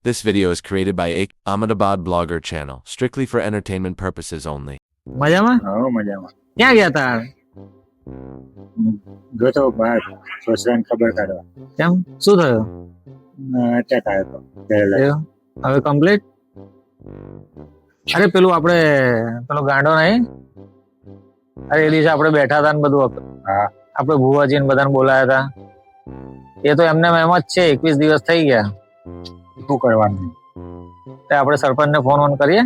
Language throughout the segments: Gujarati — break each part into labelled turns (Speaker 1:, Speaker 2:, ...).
Speaker 1: This video is created by Ahmedabad blogger channel, strictly for entertainment purposes only.
Speaker 2: મજામાં?
Speaker 3: હા મજામાં.
Speaker 2: ક્યાં ગયા તા?
Speaker 3: ગયો બહાર સસરાને ખબર કાઢવા.
Speaker 2: કેમ? શું થયું?
Speaker 3: અટેક આવ્યો હતો.
Speaker 2: એવું? હવે કમ્પ્લીટ? અરે પેલું આપણે પેલો ગાંડો નહીં? અરે એ દિવસે આપણે બેઠા હતા ને બધું
Speaker 3: હા
Speaker 2: આપણે ભુવાજીને બધાને બોલાયા હતા. એ તો એમને એમ જ છે, 21 દિવસ થઈ ગયા.
Speaker 3: શું કરવાનું?
Speaker 2: તે આપણે સરપંચને ફોન કરીએ.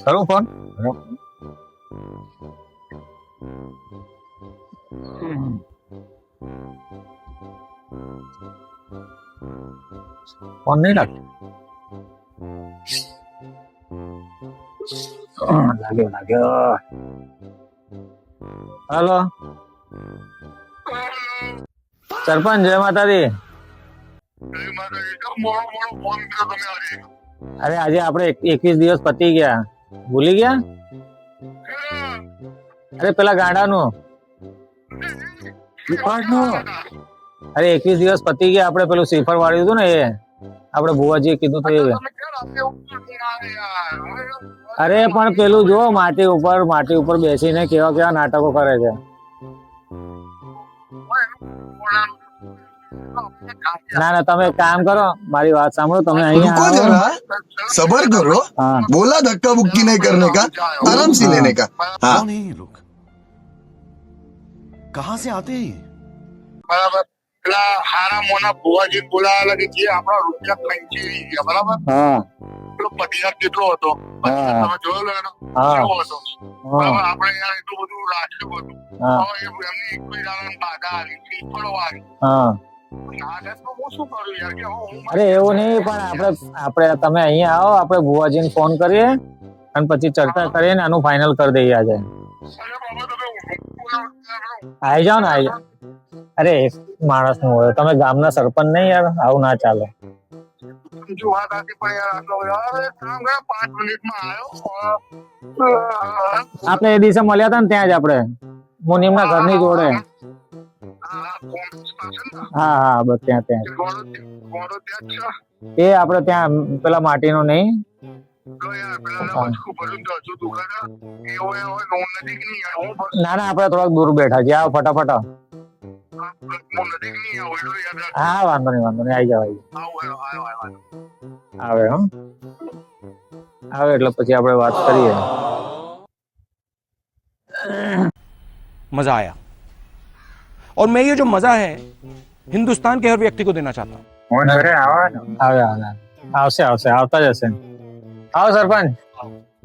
Speaker 2: કરું ફોન? ફોન નહીં લાગતો. લાગ્યો. હાલો સરપંચ, જય માતાજી. અરે આજે આપણે 21 દિવસ પતી ગયા, ભૂલી ગયા? અરે પેલા ગાડાનું. અરે 21 દિવસ પતી ગયા, આપણે પેલું શ્રીફળ વાળ્યું હતું ને, એ આપણે ભુવાજીએ કીધું તો. અરે પણ પેલું જો માટી ઉપર બેસીને કેવા કેવા નાટકો કરે છે. ના તમે એક કામ કરો, મારી વાત સાંભળો. તમે
Speaker 4: रुको जरा,
Speaker 2: અહીંયા
Speaker 4: सबर करो।
Speaker 2: हाँ
Speaker 4: बोला धक्का बुक्की नहीं करने का, आराम से लेने का। हाँ
Speaker 1: कौन है ये लोग? कहाँ से आते हैं ये?
Speaker 5: બરાબર. પેલા હારા મોના ભુવાજી બોલાવેલા કે જે આપણા રૂપિયા ખંચેરી ગયા, બરાબર.
Speaker 2: હા
Speaker 5: પેલો પતિયાર કેટલો હતો,
Speaker 2: હા.
Speaker 5: તમે જોયેલો એનો
Speaker 2: હા.
Speaker 5: કેવો હતો, બરાબર.
Speaker 2: હા
Speaker 5: આપણે યાર એટલું બધું રાખ્યું હતું.
Speaker 2: હા
Speaker 5: હવે એમની એકવી દાડાની બાધા આવી, શ્રીફળ વાળી.
Speaker 2: હા.
Speaker 5: ના તો હું શું કરું યાર, કે હું
Speaker 2: અરે એવું નહીં, પણ આપણે તમે અહીંયા આવો, આપણે ભુવાજીને ફોન કરીએ અને પછી ચર્ચા કરીએ ને આનું ફાઇનલ કરી દઈએ આજે.
Speaker 5: અરે બાબા તમે
Speaker 2: આવી જાઓ ને, આવી જાઓ. અરે એક માણસ નું હોય, તમે ગામના સરપંચ નહીં યાર, આવું ના ચાલે.
Speaker 5: સમજુ વાત હતી પણ યાર આટલો યાર કામ કરે 5 મિનિટમાં આવ્યો.
Speaker 2: આપણે એ દિવસે મળ્યા હતા ને ત્યાં જ, આપણે મુનિમના ઘરની જોડે. હા હા બસ ત્યાં
Speaker 5: ગોળો ત્યાં જ છે.
Speaker 2: એ આપણે ત્યાં પેલા માટીનો નહીં.
Speaker 5: તો યાર પેલા વસ્તુ ભર્યું તો હજુ દુકાન એવો એવો નોન નજીક નહીં યાર. હું બસ
Speaker 2: ના આપણે થોડાક દૂર બેઠા છીએ. આવો ફટાફટ આવો.
Speaker 5: હું નજીક નહીં આવું એટલું યાદ રાખ.
Speaker 2: હા વાંધો નહીં આવી જાવ.
Speaker 5: આવું
Speaker 2: આવે હો, આવે એટલે પછી આપણે વાત કરીએ.
Speaker 6: मजा आया और मैं ये जो मजा है हिंदुस्तान के हर व्यक्ति को देना चाहता हूँ।
Speaker 3: ફોન કરે આવવાનો.
Speaker 2: આવશે આવતા જ હશે. આવો સરપંચ,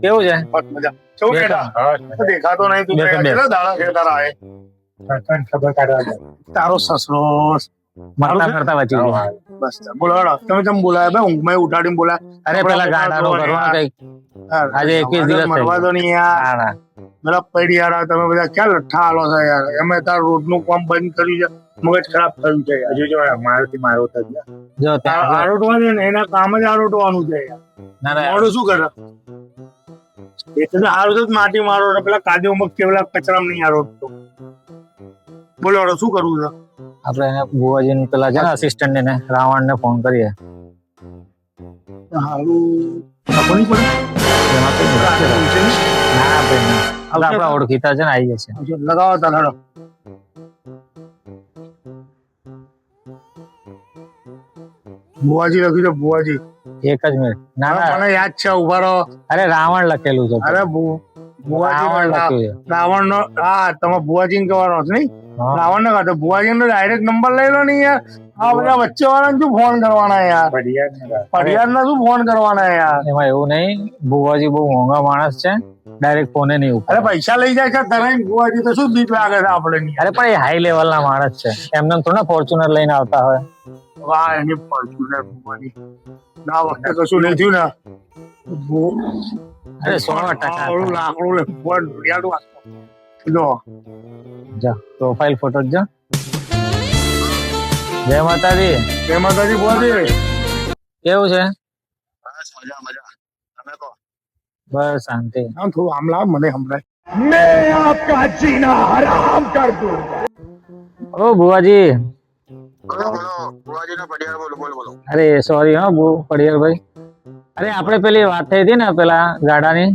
Speaker 2: કેવું છે?
Speaker 5: બસ મજા. શું
Speaker 2: બેઠા.
Speaker 5: કેતા દેખાતો નહીં તું,
Speaker 2: બેઠા,
Speaker 5: કેટલા દાડા છે તારા આએ?
Speaker 3: સરપંચ ખબર કાઢવા જાય.
Speaker 5: તારો સસરો
Speaker 2: મરતા કરતા બચી ગયા.
Speaker 5: બસ બોલાવો. તમે બોલાયા બે ઊંઘમાં ઉઠાડીને બોલાયા.
Speaker 2: અરે પેલા ગાડાનો કરવાનો કઈક. આજે 21 દિવસ થઈ
Speaker 5: મરવા દો નહીં યાર.
Speaker 2: ના ના
Speaker 5: બધા પડિયાળા તમે બધા ક્યાં લઠ્ઠા હાલો છો યાર. એમે તાર રોડ નું કામ બંધ કર્યું છે, મગજ ખરાબ થયું છે યાર.
Speaker 3: હજુ જો મારુતિ મારો થઈ ગયા.
Speaker 2: જો ત્યાં
Speaker 5: આરોટવાનું ને એના કામ જ આરોટવાનું છે યાર.
Speaker 2: ના ના
Speaker 5: મોડું શું કરે? એટલે હારું તો જ માટી મારો ને પેલા કાદવ મગ કે પેલા કચરામાં નહીં આરોટતો. બોલો હવે શું કરવું છે?
Speaker 2: આપણે એને ભુવાજીને પેલા છે ને અસિસ્ટન્ટ ને રાવણને ફોન કરીએ.
Speaker 5: હારું ખબર નહીં પડે.
Speaker 2: એમાં કઈ
Speaker 5: રાવણ છે ને?
Speaker 2: ના ભાઈ ના, આપણા ઓળખીતા છે ને, આવી જશે.
Speaker 5: લગાવો તાર હેડો. ભુવાજી લખ્યું છે ભુવાજી.
Speaker 2: એક જ મિનિટ. ના ના
Speaker 5: મને યાદ છે, ઉભા રહો.
Speaker 2: અરે રાવણ લખેલું છે.
Speaker 5: અરે
Speaker 2: રાવણ
Speaker 5: ભુવાજી
Speaker 2: લખ્યું છે.
Speaker 5: રાવણ નો, હા તમે ભુવાજી કહેવાનો છે નહીં?
Speaker 2: હા.
Speaker 5: રાવણ ને કહો ભુવાજી નો ડાયરેક્ટ નંબર લઈ લો ને યાર. આ બધા વચ્ચે વાળા શું ફોન કરવાના યાર? ફરિયાદ ના શું ફોન કરવાના યાર?
Speaker 2: એમાં એવું નહીં, ભુવાજી બહુ મોંઘા માણસ છે, ડાયરેક્ટ ફોને નહીં ઉપર.
Speaker 5: અરે પૈસા લઈ જાય છે તને ભુવાજી, તો શું બીક લાગે છે આપણે?
Speaker 2: અરે પણ એ હાઈ લેવલ ના માણસ છે, એમને થોડા ફોર્ચ્યુનર લઈને આવતા હોય.
Speaker 5: વાહ એની ફોર્ચ્યુનર ભુવાજી. ના વખતે કશું નહીં થયું ને.
Speaker 2: અરે 100%
Speaker 5: આવડું લાકડું લે ફોન યાડું આપો. જો
Speaker 2: જા પ્રોફાઇલ ફોટો જો. જય માતાજી.
Speaker 5: જય માતાજી ભુવાજી.
Speaker 2: કેવું છે?
Speaker 5: બસ મજા મજા. તમે કહો.
Speaker 2: બસ શાંતિ.
Speaker 5: આમ થોડું આમ લાવ, મને સંભળાય.
Speaker 2: ઓ ભુવાજી, અરે સોરી હા પડિયાલભાઈ. અરે આપણે પેલી વાત થઈ હતી ને પેલા ગાડાની,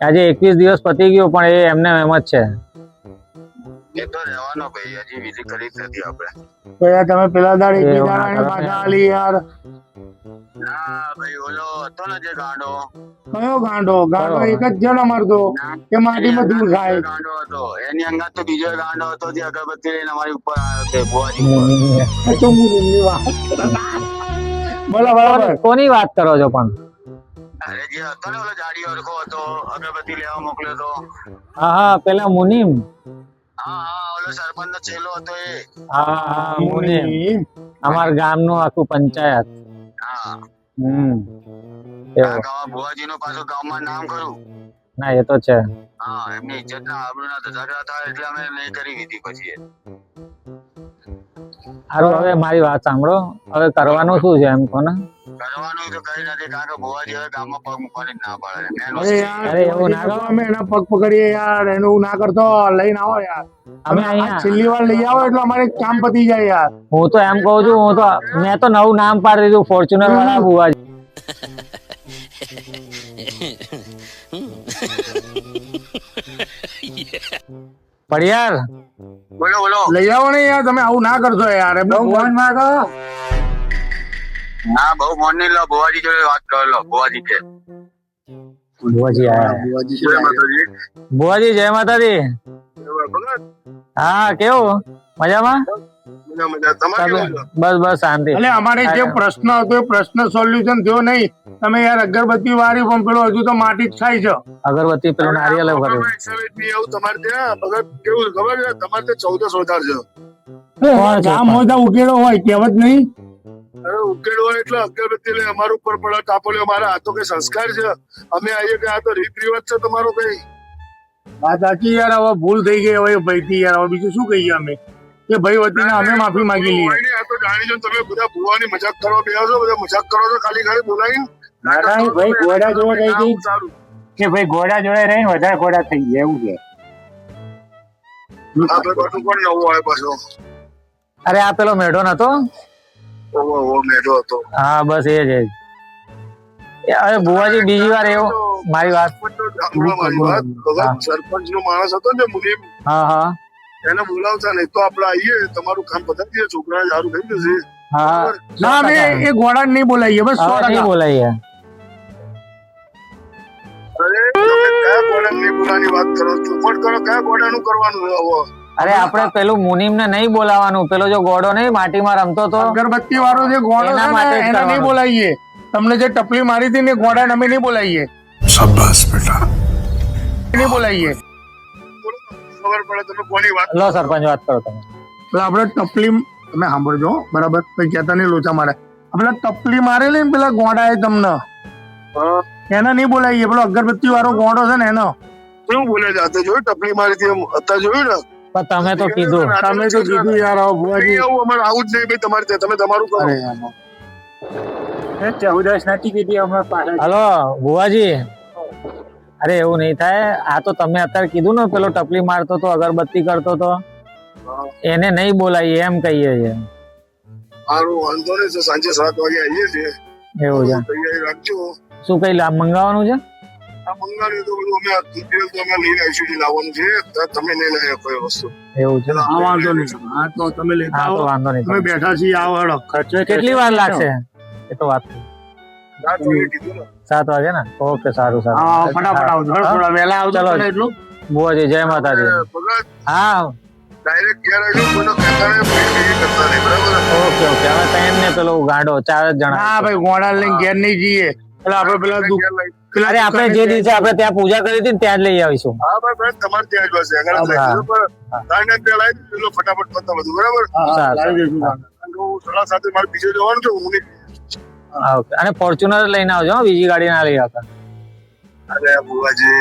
Speaker 2: આજે 21 દિવસ પતી ગયો પણ એ એમને એમ જ છે.
Speaker 5: તો યાર તમે પેલા દાડે
Speaker 2: એ
Speaker 5: એક
Speaker 2: એવું ના
Speaker 5: દાડાની
Speaker 2: કરો
Speaker 5: પાછા
Speaker 2: યાર.
Speaker 5: આલી યાર. કયો ગાંડો? ગાંડો
Speaker 2: કયો?
Speaker 5: એક જ છે ને અમાર તો, કે માટીમાં ધૂળ ખાય. એ તો હું એમની વાત કરતા. બોલો બરાબર.
Speaker 2: કોની વાત કરો છો પણ? હા હા પેલા મુનીમ. હા મુનીમ, અમારા ગામનું આખું પંચાયત. હમ એવું. ના એ તો છે. સારું હવે મારી વાત સાંભળો, હવે કરવાનું શું છે એમ કોને?
Speaker 5: અરે યાર,
Speaker 2: અરે એવું ના કરો.
Speaker 5: અમે એના પગ પકડીએ યાર, એનું ના કરતો, લઈને આવો યાર.
Speaker 2: અમે
Speaker 5: તમે આ
Speaker 2: અહીંયા
Speaker 5: છેલ્લી વાર લઈ આવો એટલે અમારે કામ પતી જાય યાર.
Speaker 2: હું તો એમ કઉ છું, મેં તો નવું નામ પાડી દીધું, ફોર્ચ્યુનર વાળા બુવાજી. પડિયાર
Speaker 5: લઈ આવો ને યાર, તમે આવું ના કરશો યાર. એમને ફોન માંગો.
Speaker 2: બુવાજી આયા. બુવાજી જય માતાજી. હા કેવું મજામાં? બસ બસ શાંતિ.
Speaker 5: એટલે અમારે જે પ્રશ્ન હતો એ પ્રશ્ન સોલ્યુશન થયો નહીં. તમે યાર અગરબત્તી વાળી પણ પેલો હજુ તો માટી જ ખાય છે.
Speaker 2: અગરબત્તી પેલું નારિયેલ ભર્યું.
Speaker 7: તમારે ત્યાં ભગત કેવું ખબર છે? તમારે ત્યાં 14 વધાર છે.
Speaker 5: કામ હોય તો ઉકેલો હોય, કહેવત નહીં.
Speaker 7: અરે ઉકેલ હોય એટલે અગરબત્તી લઈ અમારું ઉપર પડે કાપોલે. અમારા આ તો કઈ સંસ્કાર છે? અમે આવીએ કે આ તો રીત રિવાજ છે તમારો કઈ?
Speaker 5: વાત સાચી યાર, હવે ભૂલ થઈ ગઈ હવે ભાઈ થી યાર. હવે બીજું શું કહીએ અમે? એ ભાઈ વતીને અમે માફી માંગી લઈએ.
Speaker 7: કોઈ નહીં, આ તો જાણી જો તમે બધા ભુવાની મજાક કરવા બેહો છો, બધા મજાક કરો છો ખાલી ખાલી બોલાવીને.
Speaker 3: ભાઈ ઘોડા જોવા થઈ ગઈ
Speaker 7: સારું.
Speaker 3: કે ભાઈ ઘોડા જોડે રહીને વધારે ઘોડા થઈ ગયા એવું છે.
Speaker 7: આ ભાઈ પાછું પણ નવું આવે પાછો.
Speaker 2: અરે આ પેલો મેઢો નતો?
Speaker 7: ઓહો મેઢો હતો.
Speaker 2: હા બસ એ જ. અરે બુવાજી બીજી વાર એવું મારી વાત.
Speaker 7: સાંભળો મારી વાત. ભગત સરપંચ નો માણસ હતો ને મુનીમ,
Speaker 2: હા હા
Speaker 7: એને બોલાવતા નહીં તો આપણે આવીએ, તમારું કામ પતાવી દઈએ, છોકરા સારું થઈ જશે.
Speaker 2: હા
Speaker 5: ના અમે એ ઘોડા નહીં બોલાવીએ બસ. 100%.
Speaker 2: નહીં બોલાઈએ.
Speaker 7: અરે તમે કયા ઘોડાની બોલાની વાત કરો છો? પણ કરો કયા ઘોડાનું કરવાનું છે હવે?
Speaker 2: અરે આપણે પેલું મુનીમ ને નહીં બોલાવાનું. પેલો જો ગોડો નહીં માટીમાં રમતો તો,
Speaker 5: અગરબત્તી વાળો જે ઘોડો
Speaker 2: એના
Speaker 5: છે
Speaker 2: માટે જ
Speaker 5: ને એને
Speaker 2: કરવાનું.
Speaker 5: નહીં બોલાવીએ. તમને જે ટપલી મારી હતી ને ઘોડા અમે નહીં બોલાવીએ.
Speaker 7: શાબાશ બેટા.
Speaker 5: નહીં બોલાવીએ.
Speaker 7: ખબર પડે તમે કોની વાત
Speaker 2: લો સરપંચ વાત કરો તમે.
Speaker 5: એટલે આપણે ટપલી તમે સાંભળજો બરાબર, કઈ કહેતા નહીં લોચા મારે. આપણે ટપલી મારેલી ને પેલા ગોડા એ તમને, એને નહીં બોલાવીએ. પેલો અગરબત્તી વાળો ગોડો છે ને એનો.
Speaker 7: શું બોલે જાતે જોયું? ટપલી મારી હતી એમ અત્યારે જોયું ને?
Speaker 2: પણ તમે તો કીધું.
Speaker 5: તમે તો કીધું યાર હવે ભુવાજી.
Speaker 7: નહીં આવું, અમારે આવું જ નહીં ભાઈ તમારે ત્યાં. તમે તમારું કરો.
Speaker 5: અરે યાર.
Speaker 3: 14 નથી કીધી અમે પાછા.
Speaker 2: હલો બુવાજી, અરે એવું નહીં થાય. આ તો તમે અત્યારે કીધું ને પેલો ટપલી મારતો તો, અગરબત્તી કરતો તો, એને નહીં બોલાવીએ એમ કહીએ છીએ.
Speaker 7: સારું વાંધો નહીં, તો સાંજે 7 વાગે આવીએ છીએ.
Speaker 2: એવું છે.
Speaker 7: તૈયારી રાખજો.
Speaker 2: શું કઈ લાભ મંગાવવાનું છે?
Speaker 7: આ મંગાવી તો બધું અમે ડિટેલ તો અમે લઈને આવીશું. જે લાવવાનું છે તમે નહીં લઈ કોઈ વસ્તુ.
Speaker 2: એવું છે.
Speaker 5: હા વાંધો નહીં. હા તો તમે લેતા
Speaker 2: હા તો
Speaker 5: આવો.
Speaker 2: વાંધો નહીં.
Speaker 5: અમે બેઠા છીએ. આવો હેડો.
Speaker 3: ખર્ચો
Speaker 2: કેટલી વાર લાગશે? એ તો વાત.
Speaker 7: 7 વાગે કીધું ને.
Speaker 2: 7 વાગે ને? ઓકે સારું
Speaker 5: હા
Speaker 2: સારું.
Speaker 5: ફટાફટ આવજો. થોડા વહેલા આવજો
Speaker 2: ચલો.
Speaker 5: ને એટલું.
Speaker 2: બુવાજી જય માતાજી.
Speaker 7: ભગત
Speaker 2: હા
Speaker 7: ડાયરેક્ટ ઘેર આવજો. કોઈનો કહેતા નહીં, કોઈ કરતા નહીં. બરાબર?
Speaker 2: Okay okay. હવે ત્રણ ને પેલો ગાંડો 4 જ જણા.
Speaker 5: ના ભાઈ ઘોડા લઈને ઘેર નહીં જઈએ. એટલે આપણે પેલા
Speaker 7: ઘેર લઈ.
Speaker 2: અરે આપણે જે દિવસે આપણે ત્યાં પૂજા કરી હતી ને ત્યાં જ લઈ આવીશું.
Speaker 7: હા ભાઈ ભાઈ તમારે ત્યાં જ બસ આગળ જ
Speaker 2: હા.
Speaker 7: લઈ. બરાબર? તાઈને પેલા આવી પેલો ફટાફટ પતા બધું. બરાબર?
Speaker 2: સારું.
Speaker 5: લાવી દઈશું.
Speaker 7: હું થોડા સાથે મારે બીજે જવાનું છે. હું નહીં.
Speaker 2: હા, ઓકે. અને ફોર્ચ્યુનર લઈને આવજો હો, બીજી ગાડી ના લઈ આવતા.
Speaker 7: અરે બુવાજી,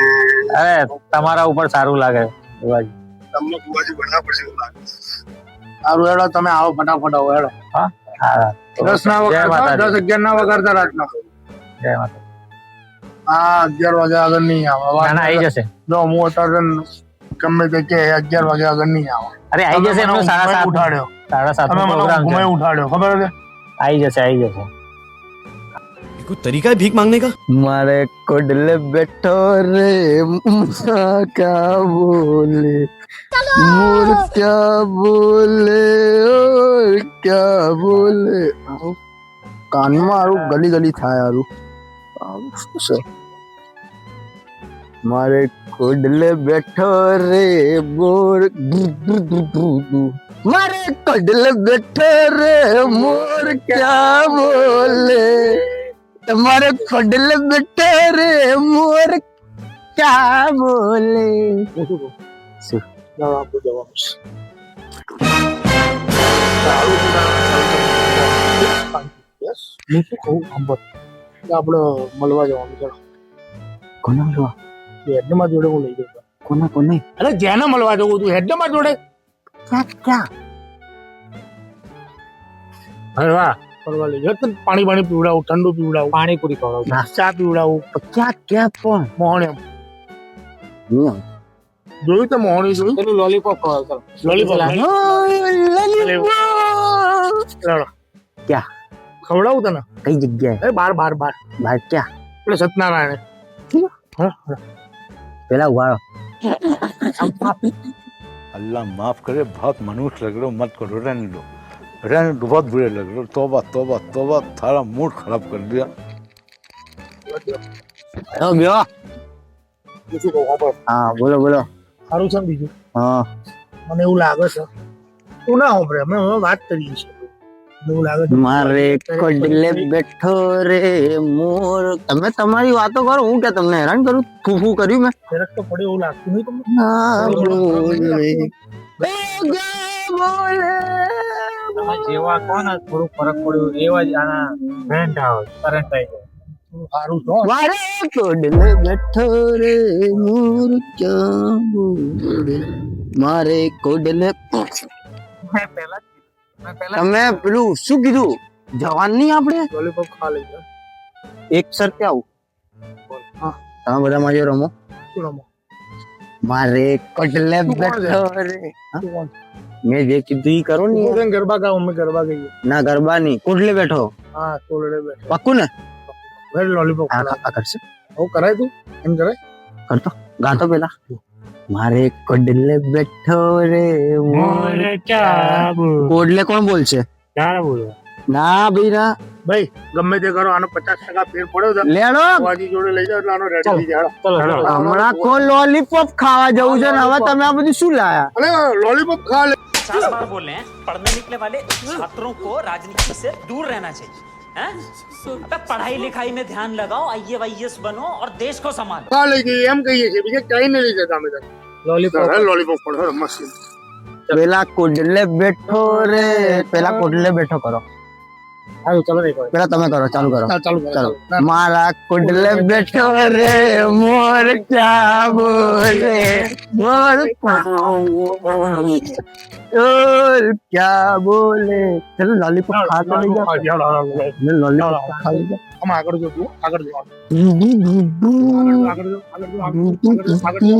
Speaker 2: અરે તમારા ઉપર સારું લાગે બુવાજી.
Speaker 7: તમને બુવાજી બનવા પડશે એવું લાગે.
Speaker 5: સારું હેડો તમે આવો ફટાફટ આવો હેડો.
Speaker 2: હા
Speaker 5: 10 ના
Speaker 2: જય
Speaker 5: વગાડતા,
Speaker 2: માતાજી.
Speaker 5: 10 11 ના વગાડતા રાતના.
Speaker 2: જય માતા.
Speaker 5: હા 11 વાગે આગળ નહીં આવે.
Speaker 2: ના ના આવી જશે.
Speaker 5: જો હું અત્યારે ગમે તે કે 11 વાગ્યા આગળ નહીં આવે.
Speaker 2: અરે આવી જશે એનો
Speaker 5: તમે મને
Speaker 2: 7:30
Speaker 5: ઉઠાડ્યો,
Speaker 2: 7:30
Speaker 5: તમે
Speaker 2: નો
Speaker 5: મને
Speaker 2: પ્રોગ્રામ છે.
Speaker 5: ઘુમાઈ ઉઠાડ્યો, ખબર છે?
Speaker 2: આવી જશે.
Speaker 8: कोई तरीका है भीख मांगने का?
Speaker 9: मारे कोडले बैठो रे क्या बोले मोर क्या बोले और क्या बोले કાનમાં આરું ગલી ગલી થાય આરું શું છે મારે કોડલે બેઠો રે મોર મારે કોડલે બેઠો રે મોર ક્યા બોલે તમારે કોડલે બેઠો રે મોર ક્યા બોલે શું
Speaker 5: જવાબ જવાબ યસ હું શું કહું સાંભળ આપણે મળવા જવાનું ચાલો
Speaker 9: કોના મળવા
Speaker 5: હેડમાં જોડે હું લઈ જઉં
Speaker 9: કોને
Speaker 5: અરે જેને મળવા જવું તું હેડમાં જોડે
Speaker 9: ક્યાં
Speaker 5: અરે વાહ ફરવા લઈ જાવ તને પાણી પીવડાવું ઠંડુ પીવડાવું
Speaker 2: પાણીપુરી ખવડાવું.
Speaker 5: ચા પીવડાવું
Speaker 9: ક્યાં પણ
Speaker 5: મોહણ જોયું તો મોહણી જોયું
Speaker 2: પેલું લોલીપોપ ખવડાવું.
Speaker 5: લોલીપોપ ચાલો
Speaker 9: ક્યાં?
Speaker 5: ખવડાવું તને
Speaker 9: કઈ જગ્યાએ
Speaker 5: એ બાર
Speaker 9: બહાર ક્યાં
Speaker 5: એટલે સત્યનારાયણ
Speaker 9: પેલા ઉભારો
Speaker 10: अल्लाह माफ करे बहुत मनुष्य लग रहे हो मत करो रहने दो बहुत बुरे लग रहे हो तौबा तौबा तौबा थारा मूड खराब कर दिया
Speaker 9: ગયો
Speaker 5: શું કહું ખબર
Speaker 9: હા બોલો
Speaker 5: સારું છે ને બીજું
Speaker 9: હા
Speaker 5: મને એવું લાગે છે તું ના સાંભળે અમે હવે વાત કરીએ છીએ મને એવું લાગે છે
Speaker 9: મારે કોડલે બેઠો રે મોર તમે તમારી વાતો કરો હું કે તમને હેરાન કરું ફૂફૂ કર્યું મેં
Speaker 5: ફરક તો પડે એવું લાગતું નહીં તમને
Speaker 9: ના બોલે
Speaker 2: તમે જેવા કહો ને થોડું ફરક પડ્યો એવા જ આના કરંટ આવી જાય.
Speaker 5: સારું છો
Speaker 9: મારે કોડલે બેઠો રે મોર ક્યાં બોલે મારે કોડલે તમે પેલું શું કીધું જવાન નહીં આપણે
Speaker 5: લોલીપોપ ખા લઈ જા
Speaker 9: એક સરખે આવું તમે બધા મારી રમો
Speaker 5: શું રમો
Speaker 9: મારે કોડલે બેઠો રે મેં જે કીધું ઈ કરો ને
Speaker 5: તું ગરબા ગાવ અમે ગરબા ગઈએ
Speaker 9: ના ગરબા નહીં કોડલે બેઠો
Speaker 5: હા કોલડે બેઠો
Speaker 9: પાક્કું ને
Speaker 5: વેર લોલીપોપ
Speaker 9: આ કરશે
Speaker 5: હું કરાય તું એમ કરાય
Speaker 9: કરતો ગાતો પેલા મારે કોડલે બેઠો રે મોર કોડલે કોણ બોલશે
Speaker 5: ક્યારે બોલો
Speaker 9: ના બીરા
Speaker 5: ભાઈ ગમે તે કરો આનો 50% ફેર પડ્યો છે
Speaker 9: લેડો
Speaker 5: વાજી જોડે લઈ જાવ એટલે આનો રેડી થઈ જાય
Speaker 9: હમણાં કોઈ લોલીપોપ ખાવા જવું છે ને હવે તમે આ બધું શું લાયા
Speaker 5: અરે લોલીપોપ ખા લે
Speaker 11: 50 बार बोल रहे हैं पढ़ने निकले वाले छात्रों को राजनीति से दूर रहना चाहिए हैं? अबे पढ़ाई लिखाई में ध्यान लगाओ IAS बनो और देश को संभालो
Speaker 5: ખા લઈ જઈએ એમ કહીએ છીએ બીજે કઈ નહીં લઈ જતા અમે તને લોલીપોપ પડે મસ્ત
Speaker 9: પેલા કોડલે બેઠો રે પેલા કોડલે બેઠો કરો
Speaker 5: સારું ચાલો નહીં
Speaker 9: પેલા તમે કરો ચાલુ કરો
Speaker 5: ચાલુ
Speaker 9: ચાલો મારા કોડલે બેઠો રે મોર ક્યાં બોલે મોર ક્યાં બોલે ચલો લોલીપોપ ખાતો લઈ જાઓ લોલીપોપ ખા લઈ જાઓ
Speaker 5: આમ આગળ જો તું આગળ જો આગળ જો